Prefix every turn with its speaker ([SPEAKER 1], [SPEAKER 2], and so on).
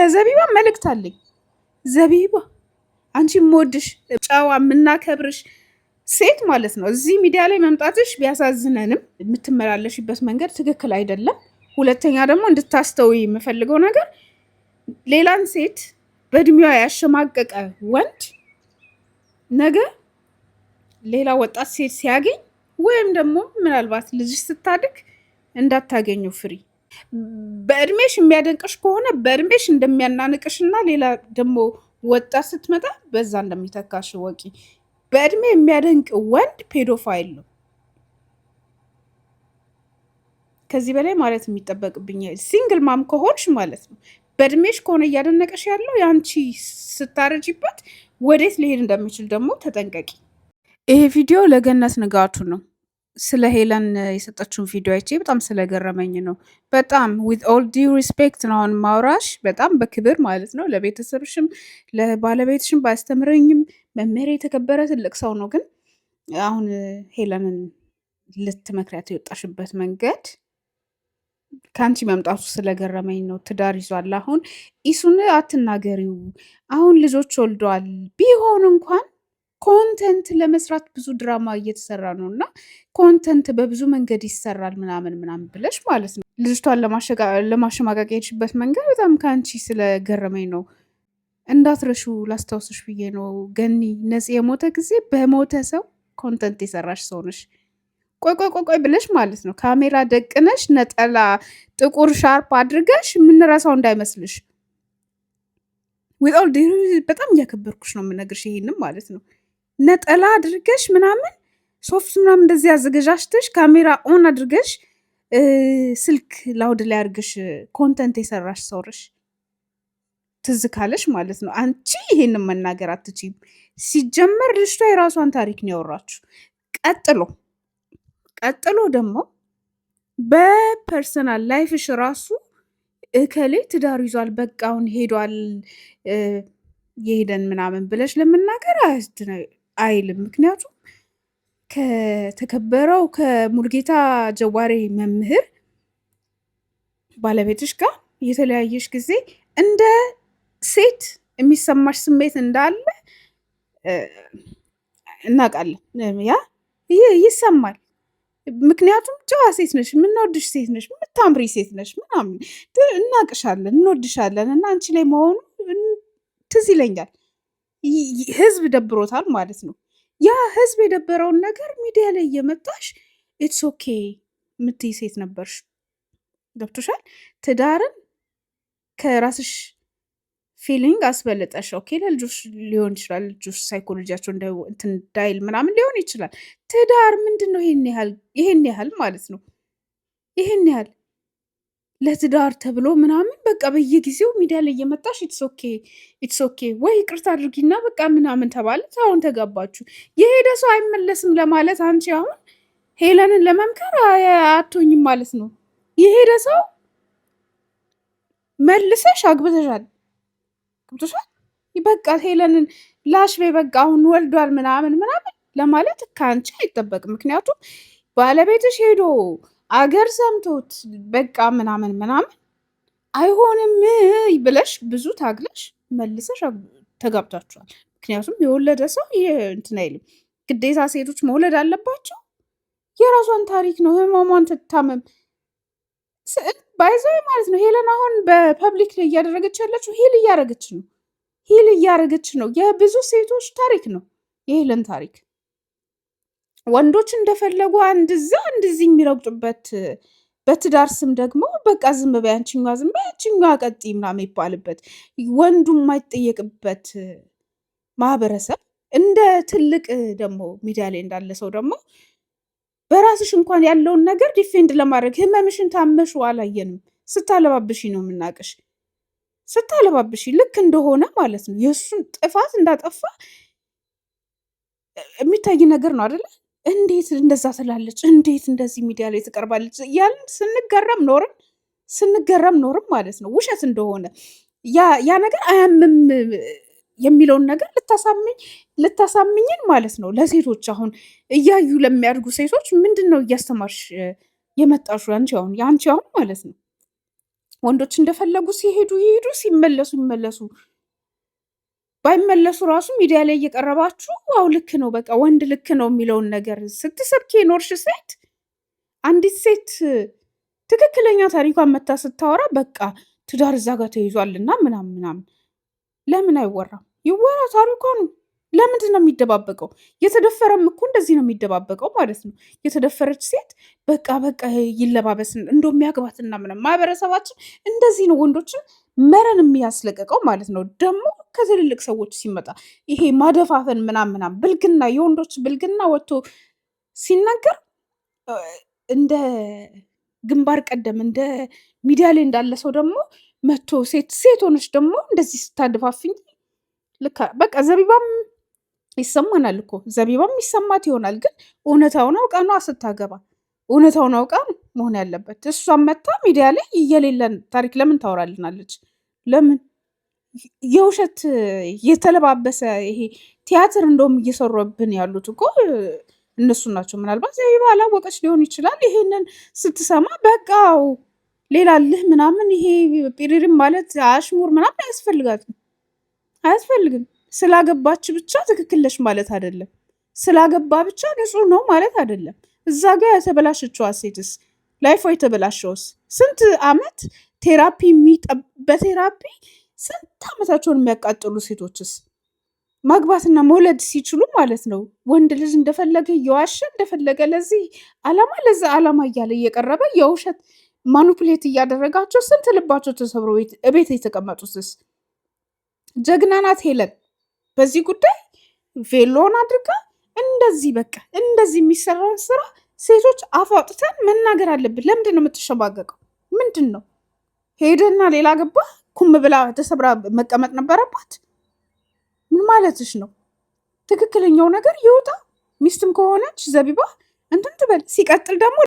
[SPEAKER 1] ለዘቢባ መልእክት አለኝ። ዘቢባ አንቺ የምወድሽ ጨዋ የምናከብርሽ ሴት ማለት ነው። እዚህ ሚዲያ ላይ መምጣትሽ ቢያሳዝነንም የምትመላለሽበት መንገድ ትክክል አይደለም። ሁለተኛ ደግሞ እንድታስተውይ የምፈልገው ነገር ሌላን ሴት በእድሜዋ ያሸማቀቀ ወንድ ነገ ሌላ ወጣት ሴት ሲያገኝ ወይም ደግሞ ምናልባት ልጅሽ ስታድግ እንዳታገኘው ፍሪ። በእድሜሽ የሚያደንቅሽ ከሆነ በእድሜሽ እንደሚያናንቅሽ እና ሌላ ደግሞ ወጣት ስትመጣ በዛ እንደሚተካሽ ወቂ። በእድሜ የሚያደንቅ ወንድ ፔዶፋይል ነው። ከዚህ በላይ ማለት የሚጠበቅብኝ ሲንግል ማም ከሆንሽ ማለት ነው። በእድሜሽ ከሆነ እያደነቀሽ ያለው የአንቺ ስታረጂበት ወዴት ሊሄድ እንደሚችል ደግሞ ተጠንቀቂ። ይሄ ቪዲዮ ለገነት ንጋቱ ነው። ስለ ሄለን የሰጠችውን ቪዲዮ አይቼ በጣም ስለገረመኝ ነው። በጣም ዊዝ ኦል ዲው ሪስፔክት ነው አሁን ማውራሽ፣ በጣም በክብር ማለት ነው። ለቤተሰብሽም ለባለቤትሽም ባያስተምረኝም መምህር የተከበረ ትልቅ ሰው ነው። ግን አሁን ሄለንን ልትመክሪያት የወጣሽበት መንገድ ከአንቺ መምጣቱ ስለገረመኝ ነው። ትዳር ይዟል። አሁን ኢሱን አትናገሪው። አሁን ልጆች ወልደዋል። ቢሆን እንኳን ኮንተንት ለመስራት ብዙ ድራማ እየተሰራ ነው እና ኮንተንት በብዙ መንገድ ይሰራል ምናምን ምናምን ብለሽ ማለት ነው ልጅቷን ለማሸማቀቅ የሄድሽበት መንገድ በጣም ከአንቺ ስለገረመኝ ነው። እንዳትረሹ ላስታውስሽ ብዬ ነው። ገኒ ነፂ የሞተ ጊዜ በሞተ ሰው ኮንተንት የሰራሽ ሰው ነሽ። ቆይ ብለሽ ማለት ነው ካሜራ ደቅነሽ ነጠላ ጥቁር ሻርፕ አድርገሽ የምንረሳው እንዳይመስልሽ። ዊል በጣም እያከበርኩሽ ነው የምነግርሽ ይሄንም ማለት ነው። ነጠላ አድርገሽ ምናምን ሶፍት ምናምን እንደዚህ አዘገጃጅተሽ ካሜራ ኦን አድርገሽ ስልክ ላውድ ላይ አድርገሽ ኮንተንት የሰራሽ ሰው ነሽ። ትዝ ካለሽ ማለት ነው። አንቺ ይሄንን መናገር አትችይም። ሲጀመር ልጅቷ የራሷን ታሪክ ነው ያወራችሁ። ቀጥሎ ደግሞ በፐርሰናል ላይፍሽ ራሱ እከሌ ትዳሩ ይዟል በቃ አሁን ሄዷል የሄደን ምናምን ብለሽ ለመናገር አይልም። ምክንያቱም ከተከበረው ከሙልጌታ ጀዋሬ መምህር ባለቤትሽ ጋር የተለያየሽ ጊዜ እንደ ሴት የሚሰማሽ ስሜት እንዳለ እናውቃለን። ያ ይሰማል። ምክንያቱም ጨዋ ሴት ነሽ፣ የምንወድሽ ሴት ነሽ፣ የምታምሪ ሴት ነሽ ምናምን እናቅሻለን፣ እንወድሻለን እና አንቺ ላይ መሆኑ ትዝ ይለኛል። ህዝብ ደብሮታል ማለት ነው። ያ ህዝብ የደበረውን ነገር ሚዲያ ላይ እየመጣሽ ኢትስ ኦኬ የምትይ ሴት ነበርሽ። ገብቶሻል? ትዳርን ከራስሽ ፊሊንግ አስበልጠሽ ኦኬ ለልጆች ሊሆን ይችላል፣ ልጆች ሳይኮሎጂያቸው እንዳይል ምናምን ሊሆን ይችላል። ትዳር ምንድን ነው? ይሄን ያህል ማለት ነው። ይሄን ያህል ለትዳር ተብሎ ምናምን በቃ በየጊዜው ሚዲያ ላይ እየመጣሽ ኢትስ ኦኬ ወይ ይቅርታ አድርጊና በቃ ምናምን ተባለ። አሁን ተጋባችሁ። የሄደ ሰው አይመለስም ለማለት አንቺ አሁን ሄለንን ለመምከር አትሆኝም ማለት ነው። የሄደ ሰው መልሰሽ አግብተሻል። ገብቶሻል? በቃ ሄለንን ላሽቤ በቃ አሁን ወልዷል ምናምን ለማለት ከአንቺ አይጠበቅም። ምክንያቱም ባለቤትሽ ሄዶ አገር ሰምቶት በቃ ምናምን አይሆንም ብለሽ ብዙ ታግለሽ መልሰሽ ተጋብታችኋል። ምክንያቱም የወለደ ሰው እንትን አይልም። ግዴታ ሴቶች መውለድ አለባቸው። የራሷን ታሪክ ነው። ህመሟን ትታመም ባይዘው ማለት ነው። ሄለን አሁን በፐብሊክ ላይ እያደረገች ያለችው ሂል እያደረገች ነው። የብዙ ሴቶች ታሪክ ነው የሄለን ታሪክ። ወንዶች እንደፈለጉ እንደዚህ የሚረግጡበት በትዳር ስም ደግሞ በቃ ዝም በይ አንቺኛዋ ዝም በይ አንቺኛዋ ቀጥይ ምናምን ይባልበት ወንዱ የማይጠየቅበት ማህበረሰብ እንደ ትልቅ ደግሞ ሚዲያ ላይ እንዳለ ሰው ደግሞ በራስሽ እንኳን ያለውን ነገር ዲፌንድ ለማድረግ ህመምሽን ታመሹ አላየንም። ስታለባብሺ ነው የምናቅሽ። ስታለባብሺ ልክ እንደሆነ ማለት ነው የእሱን ጥፋት እንዳጠፋ የሚታይ ነገር ነው አይደለ? እንዴት እንደዛ ትላለች? እንዴት እንደዚህ ሚዲያ ላይ ትቀርባለች? ያልን ስንገረም ኖርም ማለት ነው ውሸት እንደሆነ ያ ነገር አያምም የሚለውን ነገር ልታሳምኝን ማለት ነው። ለሴቶች አሁን እያዩ ለሚያድጉ ሴቶች ምንድን ነው እያስተማርሽ የመጣሹ? አንቺ አሁን ማለት ነው ወንዶች እንደፈለጉ ሲሄዱ ይሄዱ፣ ሲመለሱ ይመለሱ። ባይመለሱ ራሱ ሚዲያ ላይ እየቀረባችሁ አው ልክ ነው በቃ ወንድ ልክ ነው የሚለውን ነገር ስትሰብኪ የኖርሽ ሴት አንዲት ሴት ትክክለኛ ታሪኳን መታ ስታወራ በቃ ትዳር እዛ ጋር ተይዟልና ምናምን ምናምን ለምን አይወራም? ይወራ ታሪኳ ነው። ለምንድን ነው የሚደባበቀው? የተደፈረም እኮ እንደዚህ ነው የሚደባበቀው ማለት ነው። የተደፈረች ሴት በቃ በቃ ይለባበስን እንደሚያግባትና ምናምን ማህበረሰባችን እንደዚህ ነው ወንዶችን መረን የሚያስለቀቀው ማለት ነው። ደግሞ ከትልልቅ ሰዎች ሲመጣ ይሄ ማደፋፈን ምናምን ብልግና፣ የወንዶች ብልግና ወጥቶ ሲናገር እንደ ግንባር ቀደም እንደ ሚዲያ ላይ እንዳለ ሰው ደግሞ መቶ ሴት ሆነች ደግሞ እንደዚህ ስታድፋፍኝ ልክ በቃ ዘቢባም ይሰማናል እኮ ዘቢባም ይሰማት ይሆናል። ግን እውነታውን አውቃ ነዋ ስታገባ፣ እውነታውን አውቃ መሆን ያለበት። እሷም መታ ሚዲያ ላይ የሌለን ታሪክ ለምን ታወራልናለች? ለምን የውሸት የተለባበሰ ይሄ ቲያትር እንደውም እየሰሩብን ያሉት እኮ እነሱ ናቸው። ምናልባት ዘቢባ አላወቀች ሊሆን ይችላል። ይሄንን ስትሰማ በቃው ሌላ ልህ ምናምን ይሄ ፒሪሪም ማለት አሽሙር ምናምን አያስፈልግም። ስላገባች ብቻ ትክክል ነሽ ማለት አይደለም። ስላገባ ብቻ ንጹህ ነው ማለት አይደለም። እዛ ጋር የተበላሸችዋ ሴትስ ላይፏ የተበላሸውስ ስንት ዓመት ቴራፒ በቴራፒ ስንት ዓመታቸውን የሚያቃጥሉ ሴቶችስ ማግባትና መውለድ ሲችሉ ማለት ነው ወንድ ልጅ እንደፈለገ እየዋሸ እንደፈለገ ለዚህ ዓላማ ለዛ ዓላማ እያለ እየቀረበ የውሸት ማኒፑሌት እያደረጋቸው ስንት ልባቸው ተሰብሮ ቤት የተቀመጡትስ። ጀግና ናት ሄለን በዚህ ጉዳይ ቬሎን አድርጋ እንደዚህ በቃ እንደዚህ የሚሰራውን ስራ ሴቶች አፍ አውጥተን መናገር አለብን። ለምንድን ነው የምትሸማቀቀው? ምንድን ነው ሄደና ሌላ ገባ ኩም ብላ ተሰብራ መቀመጥ ነበረባት? ምን ማለትሽ ነው? ትክክለኛው ነገር ይውጣ። ሚስትም ከሆነች ዘቢባ እንትን ትበል። ሲቀጥል ደግሞ